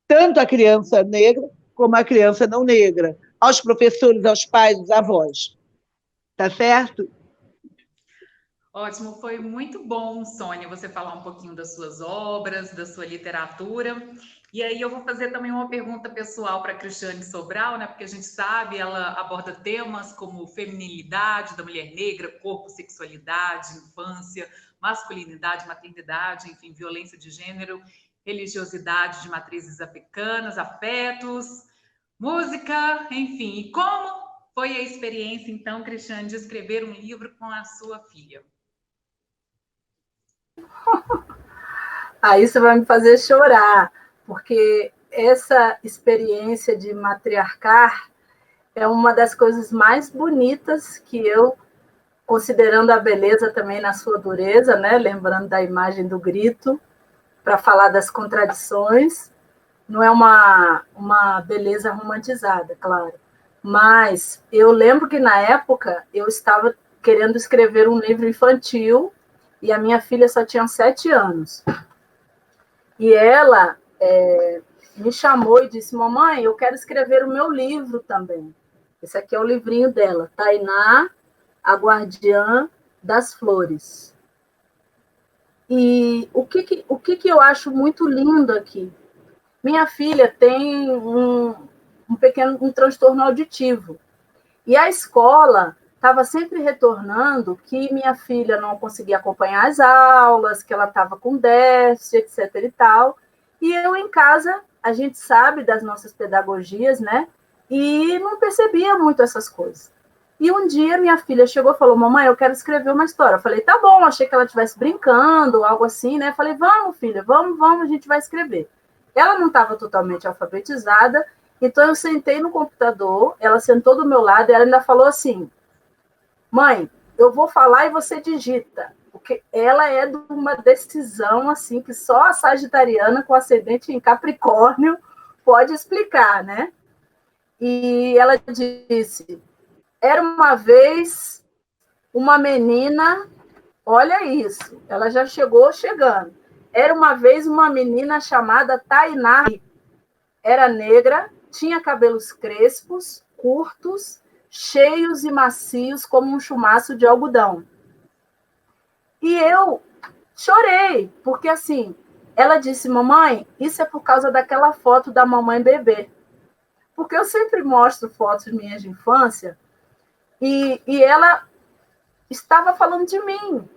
tanto a criança negra como a criança não negra, aos professores, aos pais, aos avós. Tá certo? Ótimo, foi muito bom, Sônia, você falar um pouquinho das suas obras, da sua literatura. E aí eu vou fazer também uma pergunta pessoal para a Cristiane Sobral, né? Porque a gente sabe, ela aborda temas como feminilidade da mulher negra, corpo, sexualidade, infância, masculinidade, maternidade, enfim, violência de gênero, religiosidade de matrizes africanas, afetos, música, enfim. E como foi a experiência, então, Cristiane, de escrever um livro com a sua filha? Aí você vai me fazer chorar, porque essa experiência de matriarcar é uma das coisas mais bonitas que eu, considerando a beleza também na sua dureza, né? Lembrando da imagem do grito, para falar das contradições, não é uma beleza romantizada, claro, mas eu lembro que na época eu estava querendo escrever um livro infantil e a minha filha só tinha 7 anos. E ela me chamou e disse, mamãe, eu quero escrever o meu livro também. Esse aqui é o livrinho dela, Tainá, a Guardiã das Flores. E o que eu acho muito lindo aqui? Minha filha tem um transtorno auditivo. E a escola estava sempre retornando que minha filha não conseguia acompanhar as aulas, que ela estava com déficit, etc. e tal. E eu, em casa, a gente sabe das nossas pedagogias, né? E não percebia muito essas coisas. E um dia minha filha chegou e falou, mamãe, eu quero escrever uma história. Eu falei, tá bom, achei que ela estivesse brincando, algo assim, né? Eu falei, vamos, filha, vamos, a gente vai escrever. Ela não estava totalmente alfabetizada, então eu sentei no computador, ela sentou do meu lado e ela ainda falou assim, mãe, eu vou falar e você digita, porque ela é de uma decisão assim que só a sagitariana com ascendente em Capricórnio pode explicar, né? E ela disse, era uma vez uma menina, olha isso, ela já chegando, era uma vez uma menina chamada Tainá, era negra, tinha cabelos crespos, curtos, cheios e macios como um chumaço de algodão. E eu chorei, porque assim, ela disse, mamãe, isso é por causa daquela foto da mamãe bebê. Porque eu sempre mostro fotos minhas de infância e ela estava falando de mim.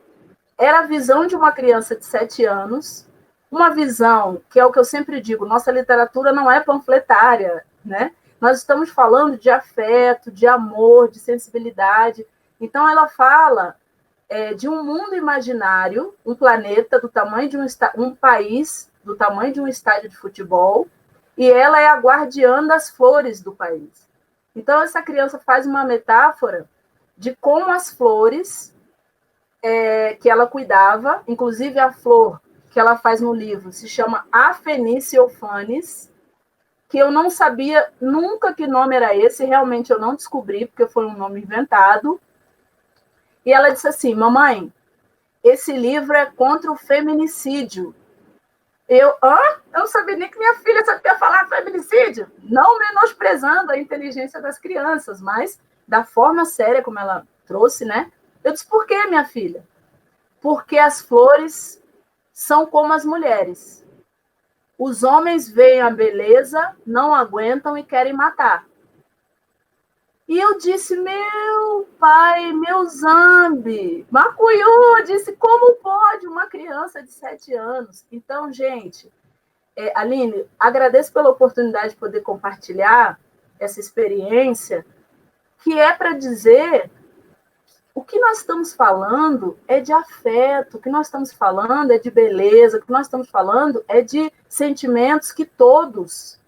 Era a visão de uma criança de 7 anos, uma visão que é o que eu sempre digo, nossa literatura não é panfletária, né? Nós estamos falando de afeto, de amor, de sensibilidade. Então, ela fala de um mundo imaginário, um planeta do tamanho de um país, do tamanho de um estádio de futebol, e ela é a guardiã das flores do país. Então, essa criança faz uma metáfora de como as flores que ela cuidava, inclusive a flor que ela faz no livro se chama Afeniciofanes, que eu não sabia nunca que nome era esse, realmente eu não descobri, porque foi um nome inventado. E ela disse assim, mamãe, esse livro é contra o feminicídio. Eu não sabia nem que minha filha sabia falar feminicídio, não menosprezando a inteligência das crianças, mas da forma séria como ela trouxe, né? Eu disse, por quê, minha filha? Porque as flores são como as mulheres. Os homens veem a beleza, não aguentam e querem matar. E eu disse, meu pai, meu Zambi, Macuiú, disse, como pode uma criança de 7 anos? Então, gente, Aline, agradeço pela oportunidade de poder compartilhar essa experiência, que é para dizer o que nós estamos falando é de afeto, o que nós estamos falando é de beleza, o que nós estamos falando é de sentimentos que todos,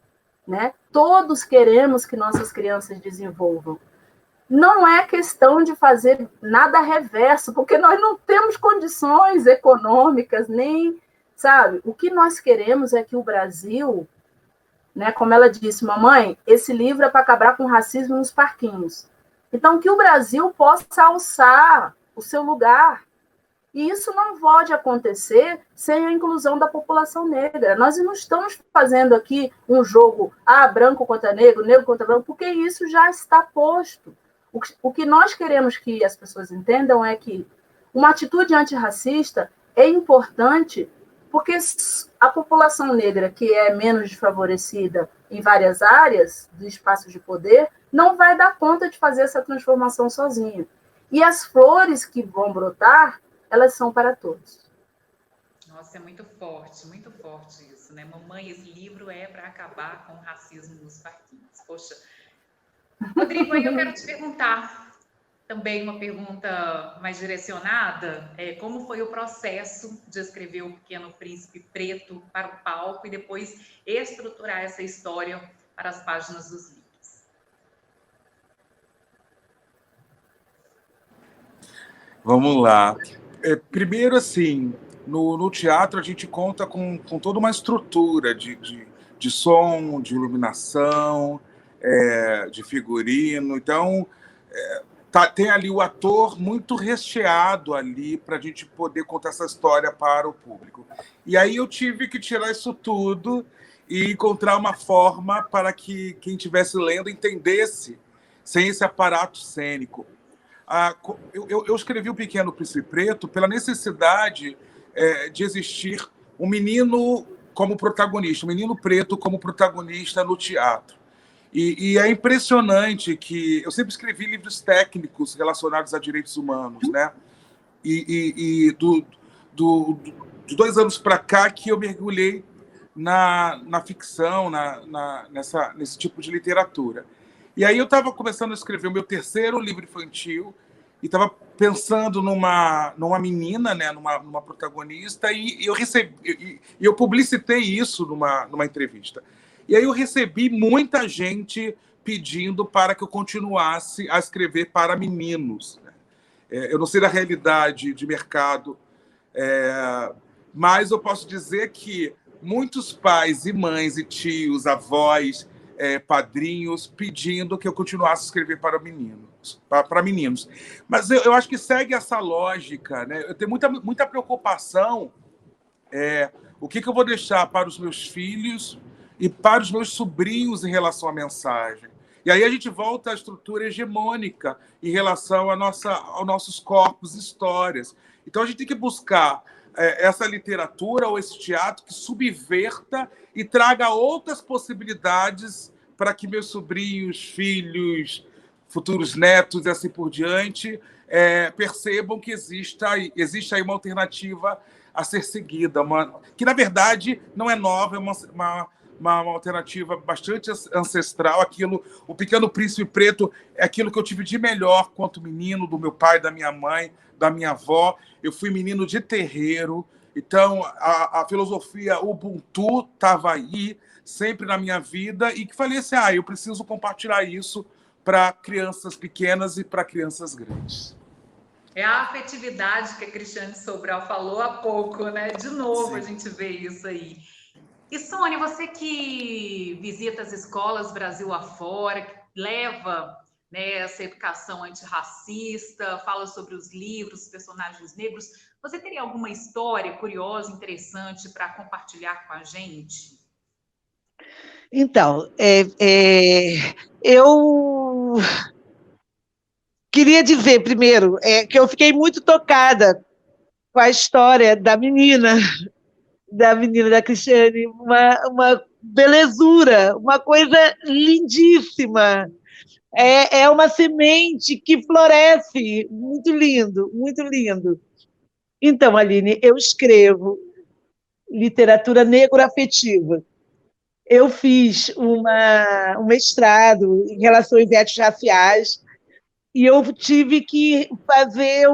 né, todos queremos que nossas crianças desenvolvam. Não é questão de fazer nada reverso, porque nós não temos condições econômicas, nem, sabe? O que nós queremos é que o Brasil, né, como ela disse, mamãe, esse livro é para acabar com o racismo nos parquinhos. Então, que o Brasil possa alçar o seu lugar. E isso não pode acontecer sem a inclusão da população negra. Nós não estamos fazendo aqui um jogo, branco contra negro, negro contra branco, porque isso já está posto. O que nós queremos que as pessoas entendam é que uma atitude antirracista é importante porque a população negra, que é menos desfavorecida em várias áreas do espaço de poder, não vai dar conta de fazer essa transformação sozinha. E as flores que vão brotar, elas são para todos. Nossa, é muito forte isso, né? Mamãe, esse livro é para acabar com o racismo nos parquinhos. Poxa. Rodrigo, aí eu quero te perguntar também uma pergunta mais direcionada. Como foi o processo de escrever O Pequeno Príncipe Preto para o palco e depois estruturar essa história para as páginas dos livros? Vamos lá. Primeiro, assim, no teatro a gente conta com toda uma estrutura de som, de iluminação, de figurino. Então, tem ali o ator muito recheado ali para a gente poder contar essa história para o público. E aí eu tive que tirar isso tudo e encontrar uma forma para que quem estivesse lendo entendesse sem esse aparato cênico. Eu escrevi O Pequeno Príncipe Preto pela necessidade de existir um menino como protagonista, um menino preto como protagonista no teatro. E é impressionante que eu sempre escrevi livros técnicos relacionados a direitos humanos, né? De 2 anos para cá que eu mergulhei na ficção, nesse tipo de literatura. E aí eu estava começando a escrever o meu 3º livro infantil e estava pensando numa menina, né, numa protagonista, e eu publicitei isso numa entrevista. E aí eu recebi muita gente pedindo para que eu continuasse a escrever para meninos. Eu não sei da realidade de mercado, mas eu posso dizer que muitos pais e mães e tios, avós, padrinhos, pedindo que eu continuasse a escrever para meninos. Mas eu acho que segue essa lógica, né? Eu tenho muita preocupação o que eu vou deixar para os meus filhos e para os meus sobrinhos em relação à mensagem. E aí a gente volta à estrutura hegemônica em relação aos nossos corpos e histórias. Então a gente tem que buscar essa literatura ou esse teatro que subverta e traga outras possibilidades para que meus sobrinhos, filhos, futuros netos e assim por diante percebam que existe aí uma alternativa a ser seguida, que na verdade não é nova, é uma alternativa bastante ancestral. O Pequeno Príncipe Preto é aquilo que eu tive de melhor quanto menino, do meu pai, da minha mãe, da minha avó. Eu fui menino de terreiro, então a filosofia Ubuntu estava aí, sempre na minha vida, e que falei assim, eu preciso compartilhar isso para crianças pequenas e para crianças grandes. É a afetividade que a Cristiane Sobral falou há pouco, né? De novo, sim. A gente vê isso aí. E, Sônia, você que visita as escolas Brasil afora, que leva, né, essa educação antirracista, fala sobre os livros, os personagens negros, você teria alguma história curiosa, interessante para compartilhar com a gente? Então, eu queria dizer primeiro que eu fiquei muito tocada com a história da menina da Cristiane, uma belezura, uma coisa lindíssima. É uma semente que floresce, muito lindo, muito lindo. Então, Aline, eu escrevo literatura negro-afetiva. Eu fiz um mestrado em relações étnico-raciais E eu tive que fazer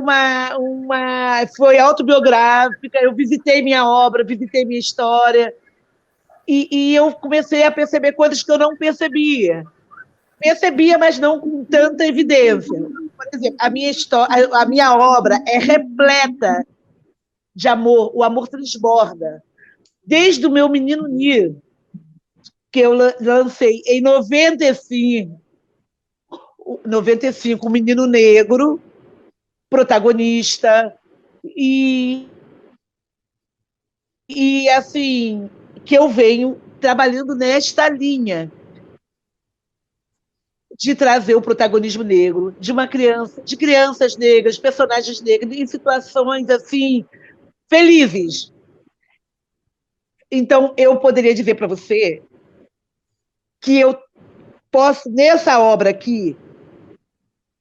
foi autobiográfica, eu visitei minha obra, visitei minha história, e eu comecei a perceber coisas que eu não percebia. Percebia, mas não com tanta evidência. Por exemplo, a minha obra é repleta de amor, o amor transborda. Desde o meu Menino Nir, que eu lancei em 95, o Menino Negro, protagonista, e assim, que eu venho trabalhando nesta linha de trazer o protagonismo negro de uma criança, de crianças negras, personagens negros em situações assim felizes. Então, eu poderia dizer para você que eu posso, nessa obra aqui,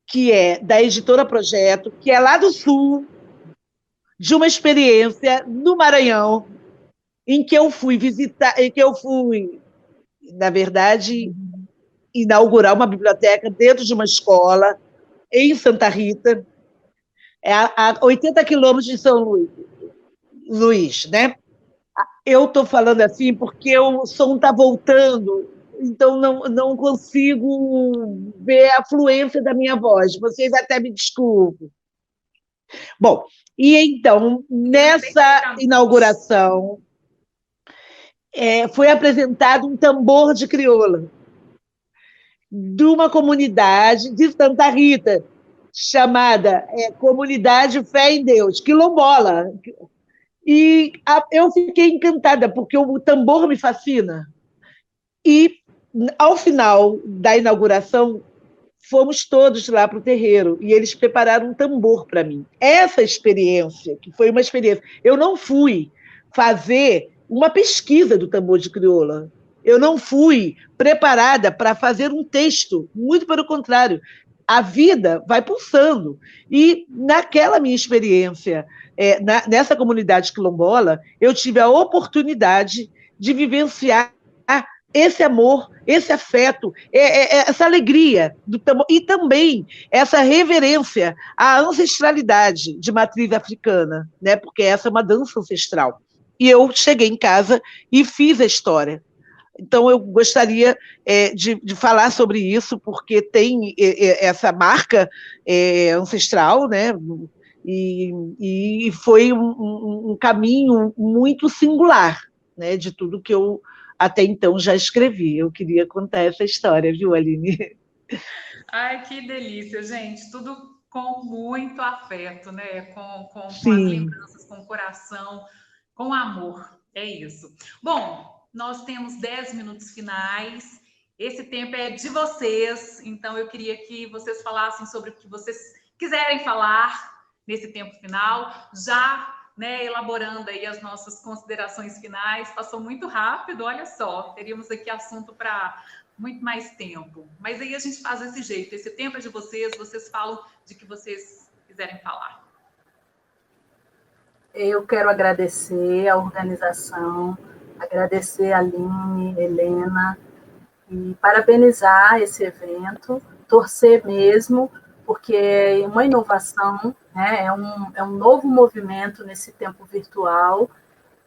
que é da Editora Projeto, que é lá do Sul, de uma experiência no Maranhão, em que eu fui visitar, em que eu fui, na verdade, inaugurar uma biblioteca dentro de uma escola em Santa Rita, a 80 quilômetros de São Luís, né? Eu estou falando assim porque o som está voltando, então não consigo ver a fluência da minha voz. Vocês até me desculpem. Bom, e então, nessa inauguração, foi apresentado um tambor de crioula de uma comunidade de Santa Rita, chamada Comunidade Fé em Deus, quilombola. E eu fiquei encantada, porque o tambor me fascina. E, ao final da inauguração, fomos todos lá para o terreiro, e eles prepararam um tambor para mim. Essa experiência, que foi uma experiência... Eu não fui fazer uma pesquisa do tambor de crioula. Eu não fui preparada para fazer um texto, muito pelo contrário. A vida vai pulsando. E, naquela minha experiência, nessa comunidade quilombola, eu tive a oportunidade de vivenciar esse amor, esse afeto, essa alegria do tambor, e também essa reverência à ancestralidade de matriz africana, né? Porque essa é uma dança ancestral. E eu cheguei em casa e fiz a história. Então, eu gostaria de falar sobre isso, porque tem essa marca ancestral, né? E foi um caminho muito singular, né? De tudo que eu até então já escrevi. Eu queria contar essa história, viu, Aline? Ai, que delícia, gente. Tudo com muito afeto, né? Com as lembranças, com o coração, com amor. É isso. Bom, nós temos 10 minutos finais. Esse tempo é de vocês, então eu queria que vocês falassem sobre o que vocês quiserem falar nesse tempo final, já, né, elaborando aí as nossas considerações finais. Passou muito rápido, olha só, teríamos aqui assunto para muito mais tempo. Mas aí a gente faz desse jeito, esse tempo é de vocês, vocês falam de que vocês quiserem falar. Eu quero agradecer a organização, agradecer a Aline, Helena, e parabenizar esse evento, torcer mesmo, porque é uma inovação, né? É um novo movimento nesse tempo virtual.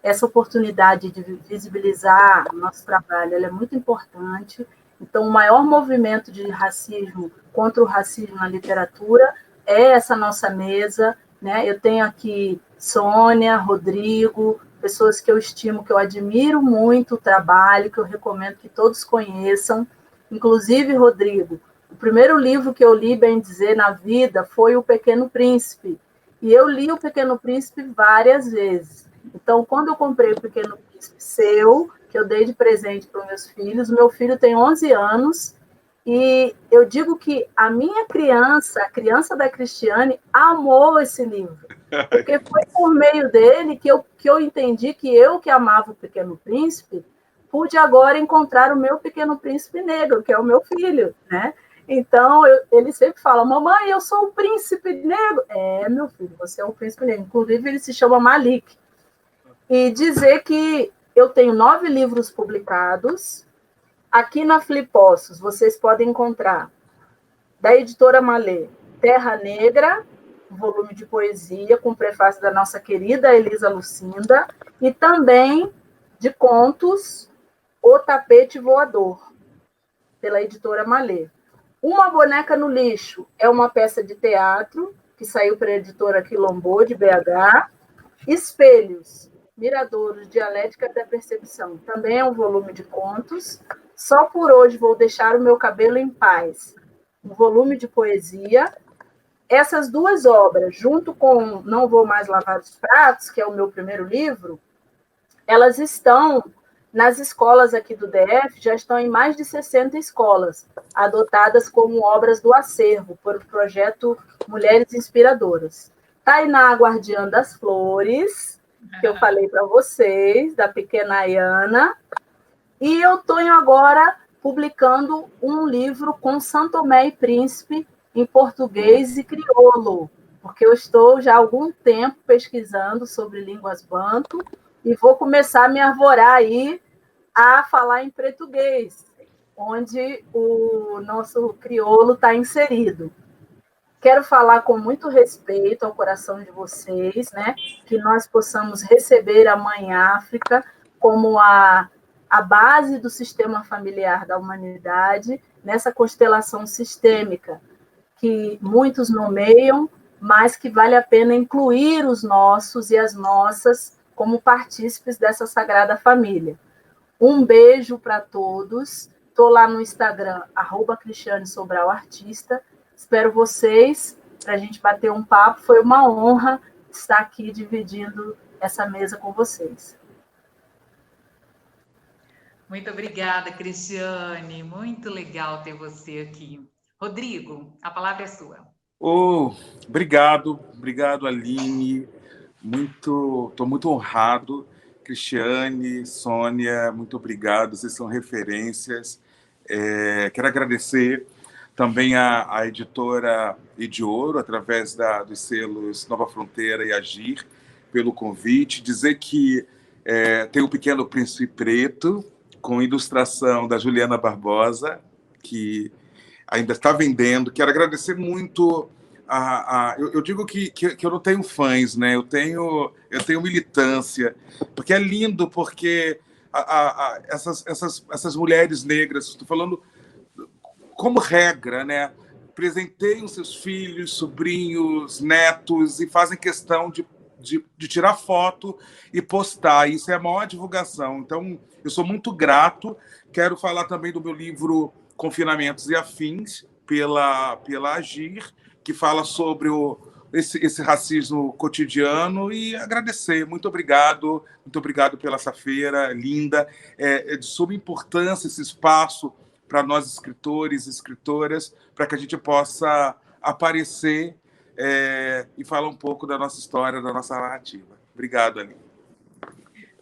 Essa oportunidade de visibilizar nosso trabalho, ela é muito importante. Então, o maior movimento de racismo contra o racismo na literatura é essa nossa mesa, né? Eu tenho aqui Sônia, Rodrigo, pessoas que eu estimo, que eu admiro muito o trabalho, que eu recomendo que todos conheçam. Inclusive, Rodrigo, o primeiro livro que eu li, bem dizer, na vida foi O Pequeno Príncipe. E eu li O Pequeno Príncipe várias vezes. Então, quando eu comprei O Pequeno Príncipe seu, que eu dei de presente para os meus filhos, meu filho tem 11 anos, e eu digo que a minha criança, a criança da Cristiane, amou esse livro. Porque foi por meio dele que eu entendi que eu, que amava o Pequeno Príncipe, pude agora encontrar o meu Pequeno Príncipe negro, que é o meu filho, né? Então, ele sempre fala, mamãe, eu sou o príncipe negro. Meu filho, você é o príncipe negro. Inclusive, ele se chama Malik. E dizer que eu tenho 9 livros publicados. Aqui na Flipossos, vocês podem encontrar, da editora Malê, Terra Negra, um volume de poesia com prefácio da nossa querida Elisa Lucinda, e também de contos O Tapete Voador, pela editora Malê. Uma Boneca no Lixo é uma peça de teatro que saiu pela editora Quilombô, de BH. Espelhos, Miradouros, Dialética da Percepção, também é um volume de contos. Só por hoje vou deixar o meu cabelo em paz, um volume de poesia. Essas duas obras, junto com Não Vou Mais Lavar os Pratos, que é o meu primeiro livro, elas estão nas escolas aqui do DF, já estão em mais de 60 escolas, adotadas como obras do acervo, por o projeto Mulheres Inspiradoras. Tainá, Guardiã das Flores, que eu falei para vocês, da pequena Ayana, e eu estou agora publicando um livro com São Tomé e Príncipe, em português e crioulo, porque eu estou já há algum tempo pesquisando sobre línguas banto e vou começar a me arvorar aí a falar em português, onde o nosso crioulo está inserido. Quero falar com muito respeito ao coração de vocês, né? Que nós possamos receber a Mãe África como a base do sistema familiar da humanidade, nessa constelação sistêmica que muitos nomeiam, mas que vale a pena incluir os nossos e as nossas como partícipes dessa sagrada família. Um beijo para todos. Estou lá no Instagram, @CristianeSobralArtista. Espero vocês para a gente bater um papo. Foi uma honra estar aqui dividindo essa mesa com vocês. Muito obrigada, Cristiane. Muito legal ter você aqui. Rodrigo, a palavra é sua. Obrigado, Aline. Estou muito honrado. Cristiane, Sônia, muito obrigado. Vocês são referências. Quero agradecer também a editora Ediouro, através dos selos Nova Fronteira e Agir, pelo convite. Dizer que tem o Pequeno Príncipe Preto, com ilustração da Juliana Barbosa, que ainda está vendendo. Quero agradecer muito. Eu digo que eu não tenho fãs, né? Eu tenho militância, porque é lindo, porque essas mulheres negras, estou falando como regra, né? Presenteiam seus filhos, sobrinhos, netos e fazem questão de tirar foto e postar. Isso é a maior divulgação. Então, eu sou muito grato. Quero falar também do meu livro Confinamentos e Afins, pela Agir, que fala sobre esse racismo cotidiano, e agradecer. Muito obrigado pela essa feira linda. É de suma importância esse espaço para nós, escritores e escritoras, para que a gente possa aparecer e falar um pouco da nossa história, da nossa narrativa. Obrigado, Aline.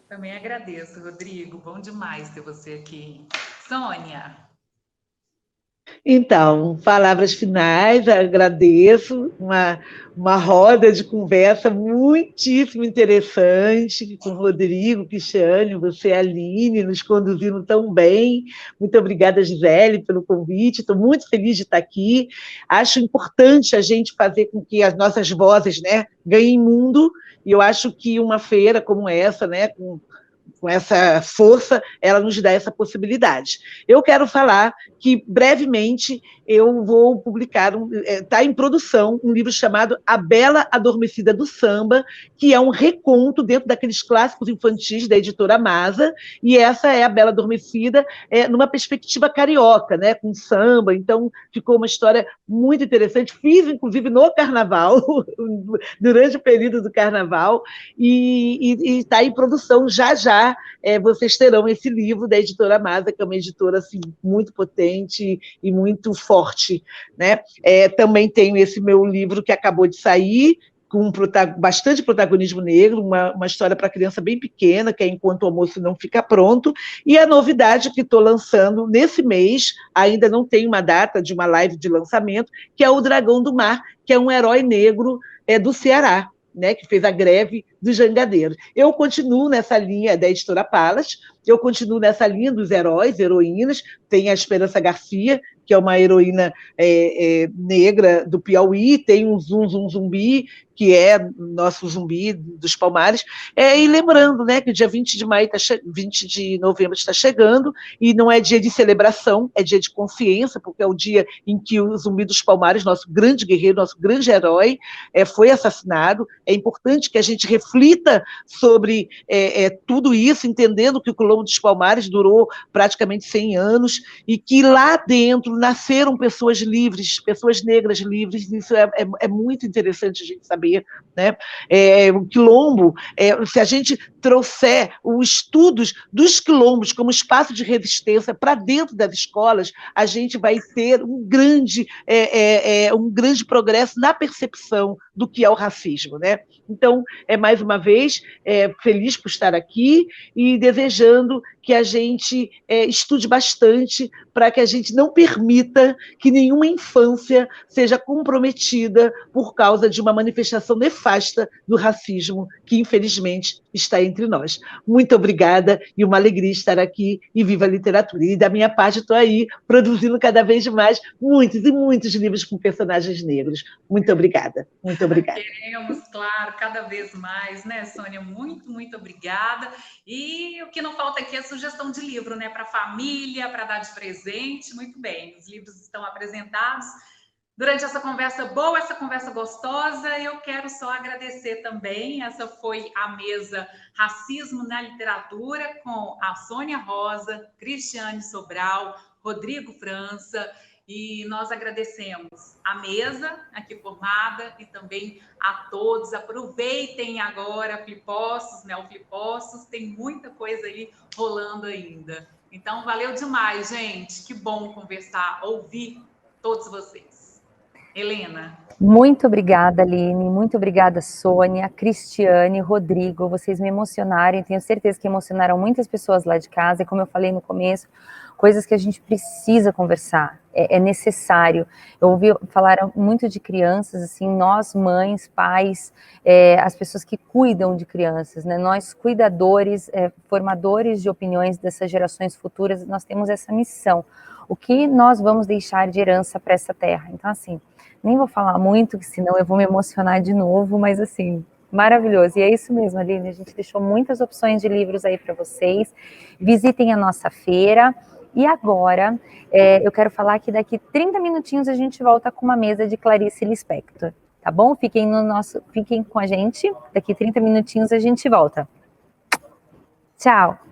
Também agradeço, Rodrigo. Bom demais ter você aqui. Sônia. Então, palavras finais, agradeço, uma roda de conversa muitíssimo interessante com o Rodrigo, Cristiane, você, Aline, nos conduzindo tão bem. Muito obrigada, Gisele, pelo convite, estou muito feliz de estar aqui. Acho importante a gente fazer com que as nossas vozes, né, ganhem mundo, e eu acho que uma feira como essa, né, com essa força, ela nos dá essa possibilidade. Eu quero falar que, brevemente, eu vou publicar, está em produção, um livro chamado A Bela Adormecida do Samba, que é um reconto dentro daqueles clássicos infantis da editora Masa, e essa é A Bela Adormecida, numa perspectiva carioca, né, com samba. Então, ficou uma história muito interessante. Fiz, inclusive, no Carnaval, durante o período do Carnaval, e está em produção já. Vocês terão esse livro da editora Masa, que é uma editora assim, muito potente e muito forte, né? Também tenho esse meu livro que acabou de sair, com bastante protagonismo negro, uma história para criança bem pequena, que é Enquanto o Almoço Não Fica Pronto, e a novidade que estou lançando nesse mês, ainda não tem uma data de uma live de lançamento, que é O Dragão do Mar, que é um herói negro do Ceará, né, que fez a greve dos jangadeiros. Eu continuo nessa linha da editora Palas, eu continuo nessa linha dos heróis, heroínas, tem a Esperança Garcia, que é uma heroína negra do Piauí, tem um Zumbi, que é nosso zumbi dos Palmares, e lembrando, né, que o dia 20 de novembro está chegando, e não é dia de celebração, é dia de consciência, porque é o dia em que o Zumbi dos Palmares, nosso grande guerreiro, nosso grande herói, foi assassinado. É importante que a gente reflita sobre tudo isso, entendendo que o Quilombo dos Palmares durou praticamente 100 anos, e que lá dentro nasceram pessoas livres, pessoas negras livres. Isso é muito interessante a gente saber, né? O quilombo, se a gente trouxer os estudos dos quilombos como espaço de resistência para dentro das escolas, a gente vai ter um grande progresso na percepção do que é o racismo, né? Então, mais uma vez, feliz por estar aqui e desejando que a gente estude bastante para que a gente não permita que nenhuma infância seja comprometida por causa de uma manifestação nefasta do racismo que, infelizmente, está entre nós. Muito obrigada e uma alegria estar aqui, e viva a literatura. E da minha parte, estou aí produzindo cada vez mais muitos e muitos livros com personagens negros. Muito obrigada. Muito obrigada. Queremos, claro, cada vez mais, né, Sônia? Muito, muito obrigada. E o que não falta aqui é sugestão de livro, né, para a família, para dar de presente. Muito bem, os livros estão apresentados. Durante essa conversa boa, essa conversa gostosa, eu quero só agradecer também. Essa foi a mesa Racismo na Literatura, com a Sônia Rosa, Cristiane Sobral, Rodrigo França, e nós agradecemos a mesa aqui formada e também a todos. Aproveitem agora Flipostos, né? O Flipostos tem muita coisa aí rolando ainda. Então, valeu demais, gente. Que bom conversar, ouvir todos vocês. Helena. Muito obrigada, Aline. Muito obrigada, Sônia, Cristiane, Rodrigo. Vocês me emocionaram. Tenho certeza que emocionaram muitas pessoas lá de casa. E como eu falei no começo, coisas que a gente precisa conversar. É necessário. Eu ouvi falar muito de crianças, assim, nós, mães, pais, as pessoas que cuidam de crianças, né? Nós, cuidadores, formadores de opiniões dessas gerações futuras, nós temos essa missão. O que nós vamos deixar de herança para essa terra? Então, assim, nem vou falar muito, senão eu vou me emocionar de novo, mas assim, maravilhoso. E é isso mesmo, Aline, a gente deixou muitas opções de livros aí para vocês. Visitem a nossa feira. E agora, eu quero falar que daqui 30 minutinhos a gente volta com uma mesa de Clarice Lispector, tá bom? Fiquem com a gente, daqui 30 minutinhos a gente volta. Tchau!